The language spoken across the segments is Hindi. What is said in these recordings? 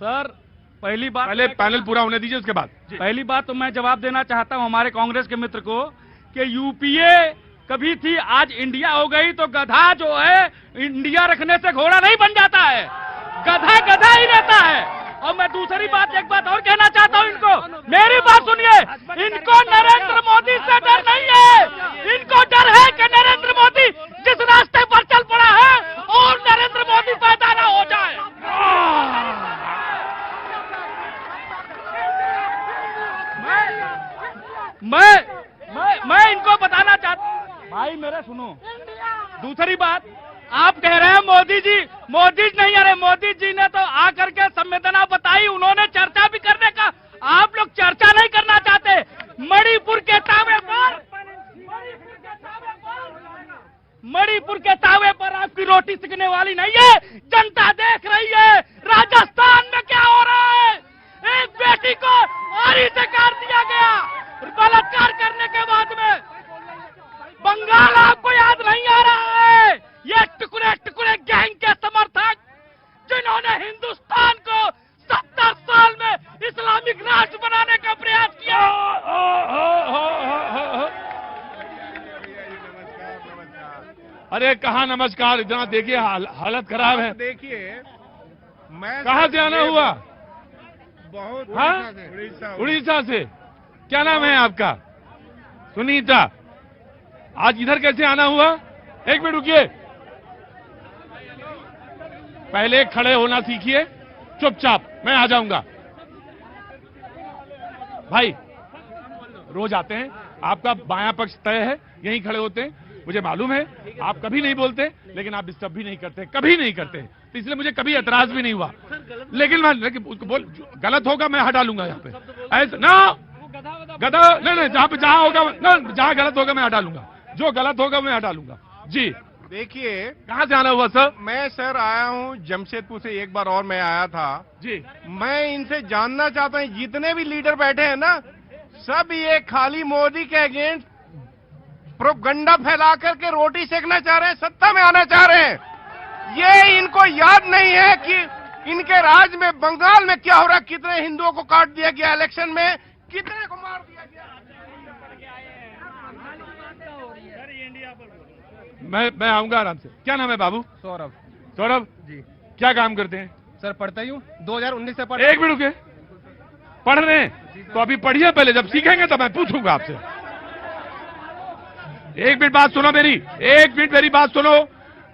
सर पहली बात, पहले पैनल पूरा होने दीजिए, उसके बाद। पहली बात तो मैं जवाब देना चाहता हूं हमारे कांग्रेस के मित्र को कि यूपीए कभी थी, आज इंडिया हो गई, तो गधा जो है इंडिया रखने से घोड़ा नहीं बन जाता है, गधा गधा ही रहता है। और मैं दूसरी बात, एक बात और कहना चाहता हूं इनको, मेरी बात सुनिए, इनको नरेंद्र मोदी से डर नहीं है, इनको डर है कि नरेंद्र मोदी जिस रास्ते पर चल पड़ा है और नरेंद्र मोदी पैदा ना हो जाए। मैं इनको बताना चाहता हूं, भाई मेरे सुनो। दूसरी बात, आप कह रहे हैं मोदी जी नहीं, अरे मोदी जी ने तो आकर के संवेदना बताई, उन्होंने चर्चा भी करने का, आप लोग चर्चा नहीं करना चाहते। मणिपुर के तावे पर आपकी रोटी सिकने वाली नहीं है, जनता देख रही है। राजस्थान में क्या हो रहा है, एक बेटी को आरी से काट दिया गया बलात्कार करने के बाद में। बंगाल आपको याद नहीं आ रहा है, ये टुकड़े टुकड़े गैंग के समर्थक जिन्होंने हिंदुस्तान को 70 साल में इस्लामिक राष्ट्र बनाने का प्रयास किया। अरे कहाँ नमस्कार, इतना देखिए हालत खराब है। देखिए, मैं कहाँ से आना हुआ? बहुत उड़ीसा से। क्या नाम है आपका? सुनीता। आज इधर कैसे आना हुआ? एक मिनट रुकिए, पहले खड़े होना सीखिए चुपचाप, मैं आ जाऊंगा। भाई रोज आते हैं, आपका बायां पक्ष तय है, यहीं खड़े होते हैं, मुझे मालूम है। आप कभी नहीं बोलते, लेकिन आप डिस्टर्ब भी नहीं करते, कभी नहीं करते, तो इसलिए मुझे कभी एतराज भी नहीं हुआ। लेकिन उसको बोल, गलत होगा मैं हटा लूंगा यहाँ पे, ऐसा ना गधा नहीं, जहां होगा ना, जहां गलत होगा मैं हटा लूंगा, जो गलत होगा मैं हटा लूंगा। जी देखिए, कहां से आना हुआ सर? मैं सर आया हूं जमशेदपुर से, एक बार और मैं आया था जी। मैं इनसे जानना चाहता हूं, जितने भी लीडर बैठे हैं ना, सब ये खाली मोदी के अगेंस्ट प्रोपगंडा फैला करके रोटी सेकना चाह रहे हैं, सत्ता में आना चाह रहे हैं। ये इनको याद नहीं है कि इनके राज में बंगाल में क्या हो रहा है, कितने हिंदुओं को काट दिया गया इलेक्शन में, कितने को मार दिया गया। मैं आऊंगा आराम से। क्या नाम है बाबू? सौरभ। सौरभ जी। क्या काम करते हैं? सर पढ़ता ही हूँ, 2019 से एक मिनट रुके, पढ़ रहे हैं तो अभी पढ़िए, पहले जब सीखेंगे तो मैं पूछूंगा आपसे। एक मिनट बात सुनो मेरी, एक मिनट मेरी बात सुनो।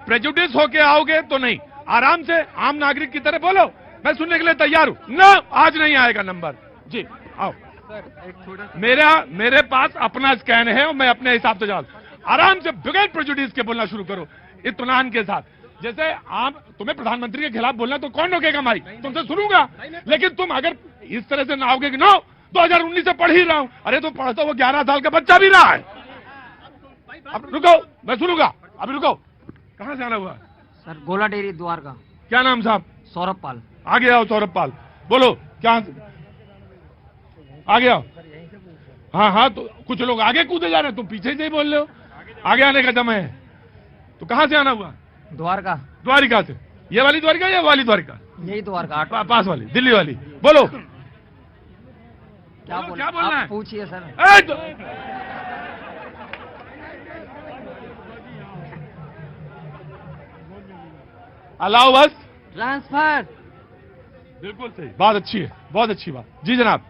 प्रेजुडिस होके आओगे तो नहीं, आराम से आम नागरिक की तरह बोलो, मैं सुनने के लिए तैयार हूं। ना आज नहीं आएगा नंबर। जी आओ सर, मेरे पास अपना स्कैन है और मैं अपने हिसाब से जाऊँ। आराम से बगैर प्रेजुडिस के बोलना शुरू करो, इत्मीनान के साथ। जैसे आप, तुम्हें प्रधानमंत्री के खिलाफ बोलना तो कौन रोकेगा भाई, तुमसे सुनूंगा। लेकिन तुम अगर इस तरह से ना आओगे कि नो 2019 से पढ़ ही रहा हूं, अरे तो पढ़ता वो 11 साल का बच्चा भी रहा है। अब रुको, मैं सुनूंगा, अभी रुको। कहां से आना हुआ? सर गोला डेयरी द्वारका। क्या नाम साहब? सौरभ पाल। आगे आओ सौरभ पाल, बोलो क्या आगे आओ। हाँ, तो कुछ लोग आगे कूदे जा रहे हैं, तुम पीछे से ही बोल रहे हो। आगे आने का दम है। तो कहां से आना हुआ? द्वारका। द्वारिका से। ये वाली द्वारिका या वाली द्वारिका? यही द्वारका, पास वाली, दिल्ली वाली। बोलो क्या बोलना है? पूछिए सर। अलाउ बस ट्रांसफर। बिल्कुल सही बात, अच्छी है, बहुत अच्छी बात। जी जनाब।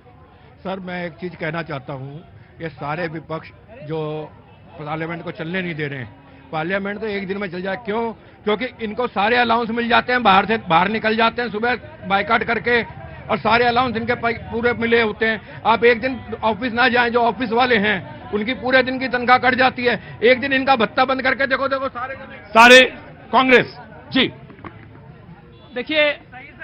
सर मैं एक चीज कहना चाहता हूँ, ये सारे विपक्ष जो पार्लियामेंट को चलने नहीं दे रहे हैं, पार्लियामेंट तो एक दिन में चल जाए। क्यों? क्योंकि इनको सारे अलाउंस मिल जाते हैं, बाहर निकल जाते हैं सुबह बाइकाट करके, और सारे अलाउंस इनके पूरे मिले होते हैं। आप एक दिन ऑफिस ना जाएं, जो ऑफिस वाले हैं उनकी पूरे दिन की तनख्वाह कट जाती है। एक दिन इनका भत्ता बंद करके देखो सारे कांग्रेस। जी देखिए,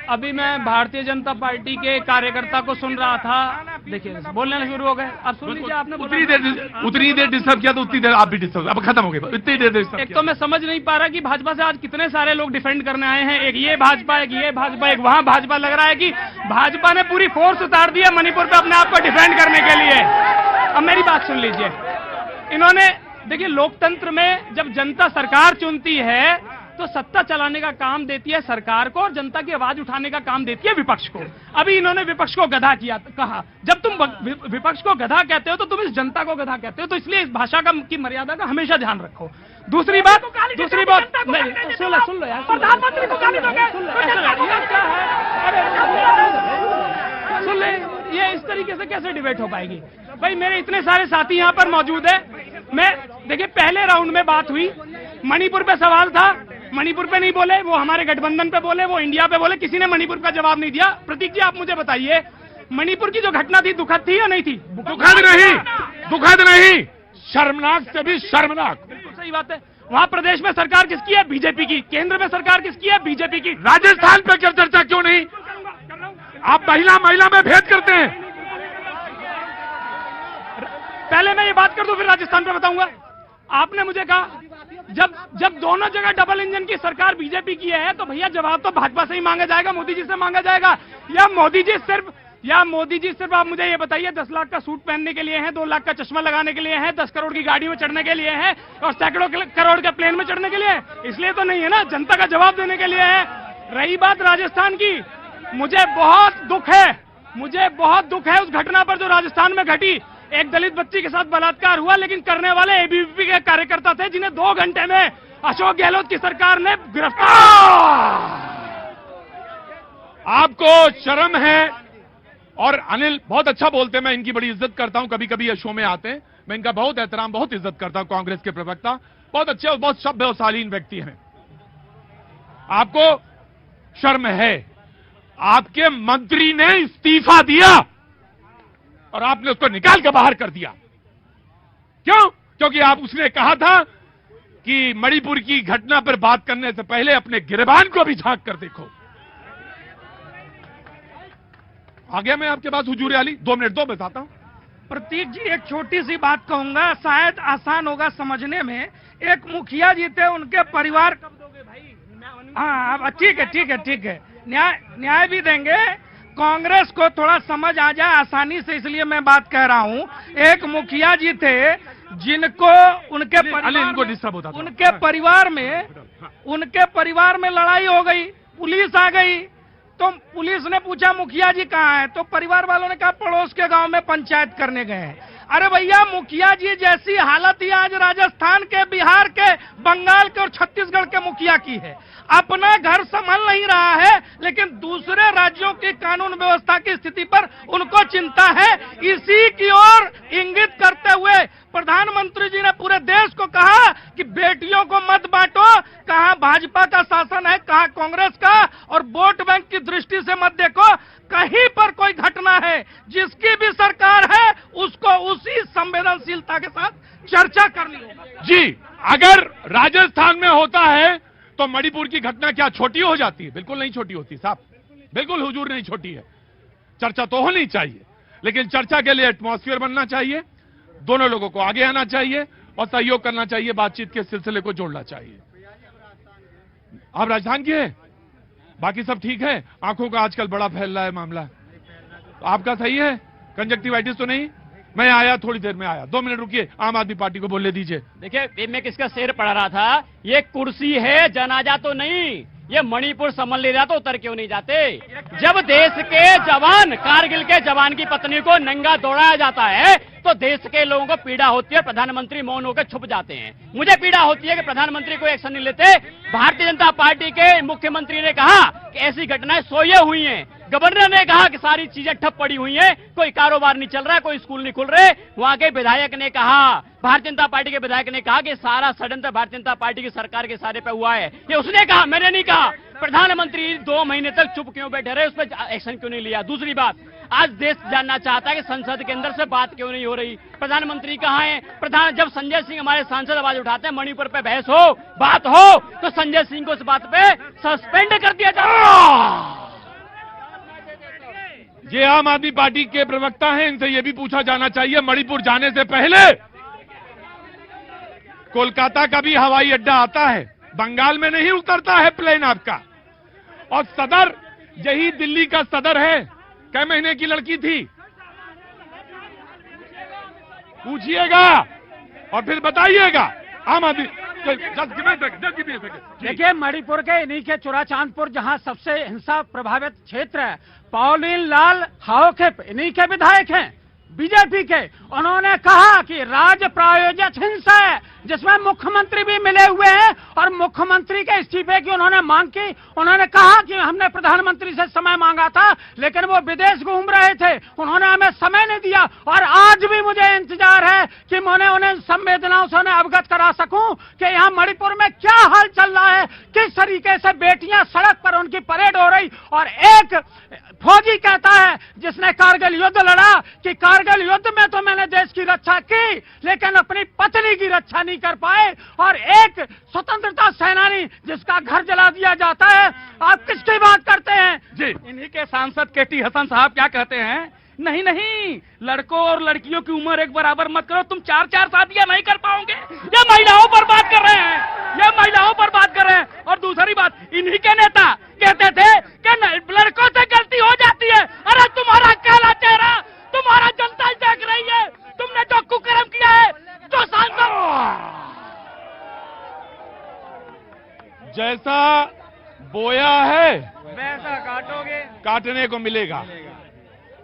अभी मैं भारतीय जनता पार्टी के कार्यकर्ता को सुन रहा था, देखिए बोलने शुरू हो गए। अब सुन लीजिए, आपने उतनी देर डिस्टर्ब किया तो उतनी देर आप भी डिस्टर्ब, अब खत्म हो गया, इतनी देर डिस्टर्ब। एक तो मैं समझ नहीं पा रहा कि भाजपा से आज कितने सारे लोग डिफेंड करने आए हैं, एक ये भाजपा, एक ये भाजपा, एक वहां भाजपा। लग रहा है कि भाजपा ने पूरी फोर्स उतार दी है मणिपुर पे अपने आप को डिफेंड करने के लिए। अब मेरी बात सुन लीजिए, इन्होंने देखिए, लोकतंत्र में जब जनता सरकार चुनती है तो सत्ता चलाने का काम देती है सरकार को और जनता की आवाज उठाने का काम देती है विपक्ष को। अभी इन्होंने विपक्ष को गधा किया कहा। जब तुम विपक्ष को गधा कहते हो तो तुम इस जनता को गधा कहते हो, तो इसलिए इस भाषा की मर्यादा का हमेशा ध्यान रखो। दूसरी बात नहीं, सुन लो यार, प्रधानमंत्री को गाली दोगे, सुन ले, ये इस तरीके से कैसे डिबेट हो पाएगी भाई? मेरे इतने सारे साथी यहाँ पर मौजूद है। मैं देखिए, पहले राउंड में बात हुई, मणिपुर पे सवाल था, मणिपुर पे नहीं बोले, वो हमारे गठबंधन पे बोले, वो इंडिया पे बोले, किसी ने मणिपुर का जवाब नहीं दिया। प्रतीक जी, आप मुझे बताइए, मणिपुर की जो घटना थी दुखद थी या नहीं थी? दुखद नहीं, शर्मनाक से भी शर्मनाक। बिल्कुल सही बात है। वहाँ प्रदेश में सरकार किसकी है? बीजेपी की। केंद्र में सरकार किसकी है? बीजेपी की। राजस्थान पे क्या चर्चा क्यों नहीं? आप महिला में भेद करते हैं। पहले मैं ये बात कर दूं, फिर राजस्थान पे बताऊंगा। आपने मुझे कहा जब दोनों जगह डबल इंजन की सरकार बीजेपी की है, तो भैया जवाब तो भाजपा से ही मांगा जाएगा, मोदी जी से मांगा जाएगा। या मोदी जी सिर्फ आप मुझे ये बताइए 10 लाख का सूट पहनने के लिए है, 2 लाख का चश्मा लगाने के लिए है, 10 करोड़ की गाड़ी में चढ़ने के लिए है और सैकड़ों करोड़ के प्लेन में चढ़ने के लिए है? इसलिए तो नहीं है ना, जनता का जवाब देने के लिए है। रही बात राजस्थान की, मुझे बहुत दुख है उस घटना पर जो राजस्थान में घटी। एक दलित बच्ची के साथ बलात्कार हुआ, लेकिन करने वाले एबीवीपी के कार्यकर्ता थे, जिन्हें 2 घंटे में अशोक गहलोत की सरकार ने गिरफ्तार। आपको शर्म है? और अनिल बहुत अच्छा बोलते हैं, मैं इनकी बड़ी इज्जत करता हूं, कभी कभी ये शो में आते हैं, मैं इनका बहुत एहतराम, बहुत इज्जत करता हूं। कांग्रेस के प्रवक्ता बहुत अच्छे और बहुत सभ्य और शालीन व्यक्ति हैं। आपको शर्म है? आपके मंत्री ने इस्तीफा दिया और आपने उसको निकाल कर बाहर कर दिया। क्यों? क्योंकि उसने कहा था कि मणिपुर की घटना पर बात करने से पहले अपने गिरबान को भी झांक कर देखो। आ गया मैं आपके पास हुजूर आली, 2 मिनट दो, बताता हूं। प्रतीक जी, एक छोटी सी बात कहूंगा, शायद आसान होगा समझने में। एक मुखिया जी थे, उनके परिवार, कब दोगे भाई? हाँ ठीक है, न्याय भी देंगे। कांग्रेस को थोड़ा समझ आ जाए आसानी से, इसलिए मैं बात कह रहा हूं। एक मुखिया जी थे जिनको उनके परिवार में लड़ाई हो गई, पुलिस आ गई, तो पुलिस ने पूछा मुखिया जी कहाँ हैं? तो परिवार वालों ने कहा पड़ोस के गांव में पंचायत करने गए हैं। अरे भैया, मुखिया जी जैसी हालत ही आज राजस्थान के, बिहार के, बंगाल के और छत्तीसगढ़ के मुखिया की है। अपना घर संभल नहीं रहा है, लेकिन दूसरे राज्यों की कानून व्यवस्था की स्थिति पर उनको चिंता है। इसी की ओर इंगित करते हुए प्रधानमंत्री जी ने पूरे देश को कहा कि बेटियों को मत बांटो, कहां भाजपा का शासन है, कहां कांग्रेस का, और वोट बैंक की दृष्टि से मत देखो। कहीं पर कोई घटना है, जिसकी भी सरकार है, उसको उसी संवेदनशीलता के साथ चर्चा करनी होगी। जी, अगर राजस्थान में होता है तो मणिपुर की घटना क्या छोटी हो जाती है? बिल्कुल नहीं छोटी होती साहब, बिल्कुल हुजूर नहीं छोटी है। चर्चा तो होनी चाहिए, लेकिन चर्चा के लिए एटमॉस्फेयर बनना चाहिए, दोनों लोगों को आगे आना चाहिए और सहयोग करना चाहिए, बातचीत के सिलसिले को जोड़ना चाहिए। आप राजधान की है, बाकी सब ठीक है? आंखों का आजकल बड़ा फैल रहा है मामला, तो आपका सही है? कंजक्टिवाइटिस तो नहीं? मैं आया, थोड़ी देर में आया, 2 मिनट रुकिए, आम आदमी पार्टी को बोलने दीजिए। देखिए, मैं किसका शेर पढ़ रहा था, ये कुर्सी है, जनाजा तो नहीं। ये मणिपुर संभल ले रहा तो उतर क्यों नहीं जाते? जब देश के जवान, कारगिल के जवान की पत्नी को नंगा दौड़ाया जाता है, तो देश के लोगों को पीड़ा होती है, प्रधानमंत्री मौन होकर छुप जाते हैं। मुझे पीड़ा होती है कि प्रधानमंत्री कोई एक्शन नहीं लेते। भारतीय जनता पार्टी के मुख्यमंत्री ने कहा कि ऐसी घटनाएं सोये हुई हैं, गवर्नर ने कहा कि सारी चीजें ठप पड़ी हुई हैं, कोई कारोबार नहीं चल रहा है, कोई स्कूल नहीं खुल रहे। वहां के विधायक ने कहा, भारतीय जनता पार्टी के विधायक ने कहा कि सारा षड्यंत्र भारतीय जनता पार्टी की सरकार के सारे पे हुआ है। ये उसने कहा, मैंने नहीं कहा। प्रधानमंत्री 2 महीने तक चुप क्यों बैठे रहे, उस पर एक्शन क्यों नहीं लिया? दूसरी बात, आज देश जानना चाहता है कि संसद के अंदर से बात क्यों नहीं हो रही? प्रधानमंत्री कहाँ है? जब संजय सिंह हमारे सांसद आवाज उठाते हैं, मणिपुर पे बहस हो, बात हो, तो संजय सिंह को इस बात पे सस्पेंड कर दिया जाता। ये आम आदमी पार्टी के प्रवक्ता हैं, इनसे यह भी पूछा जाना चाहिए, मणिपुर जाने से पहले कोलकाता का भी हवाई अड्डा आता है, बंगाल में नहीं उतरता है प्लेन आपका। और सदर, यही दिल्ली का सदर है, कै महीने की लड़की थी, पूछिएगा और फिर बताइएगा। आम आदमी जस्ट गिव मी देखिए, मणिपुर के इन्हीं के चुराचांदपुर, जहां सबसे हिंसा प्रभावित क्षेत्र है, पाउलिन लाल हाओखेप इन्हीं के विधायक हैं बीजेपी के। उन्होंने कहा कि राज्य प्रायोजित हिंसा है, जिसमें मुख्यमंत्री भी मिले हुए हैं और मुख्यमंत्री के इस्तीफे की उन्होंने मांग की। उन्होंने कहा कि हमने प्रधानमंत्री से समय मांगा था, लेकिन वो विदेश घूम रहे थे, उन्होंने हमें समय नहीं दिया। और आज भी मुझे इंतजार है कि मैं उन्हें संवेदनाओं से उन्हें अवगत करा सकूं कि यहाँ मणिपुर में क्या हाल चल रहा है, किस तरीके से बेटियां सड़क पर उनकी परेड हो रही। और एक फौजी कहता है जिसने कारगिल युद्ध लड़ा कि कारगिल युद्ध में तो मैंने देश की रक्षा की, लेकिन अपनी पत्नी की रक्षा नहीं कर पाए। और एक स्वतंत्रता सेनानी जिसका घर जला दिया जाता है, आप किसकी बात करते हैं? जी, इन्हीं के सांसद केटी हसन साहब क्या कहते हैं, नहीं नहीं, लड़कों और लड़कियों की उम्र एक बराबर मत करो, तुम 4-4 शादियां नहीं कर पाओगे। ये महिलाओं पर बात कर रहे हैं, ये महिलाओं पर बात कर रहे हैं। और दूसरी बात, इन्हीं के नेता कहते थे कि लड़कों से गलती हो जाती है। अरे तुम्हारा काला चेहरा, तुम्हारा जनता देख रही है, तुमने जो कुकर्म किया है, जो सांसद जैसा बोया है वैसा काटोगे। काटने को मिलेगा।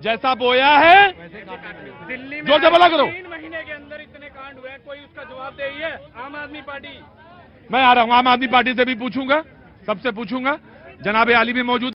जैसा बोया है दिल्ली में जोर से बोला करो। 3 महीने के अंदर इतने कांड हुए, कोई उसका जवाब दे ही है आम आदमी पार्टी। मैं आ रहा हूं, आम आदमी पार्टी से भी पूछूंगा, सबसे पूछूंगा। जनाब आली भी मौजूद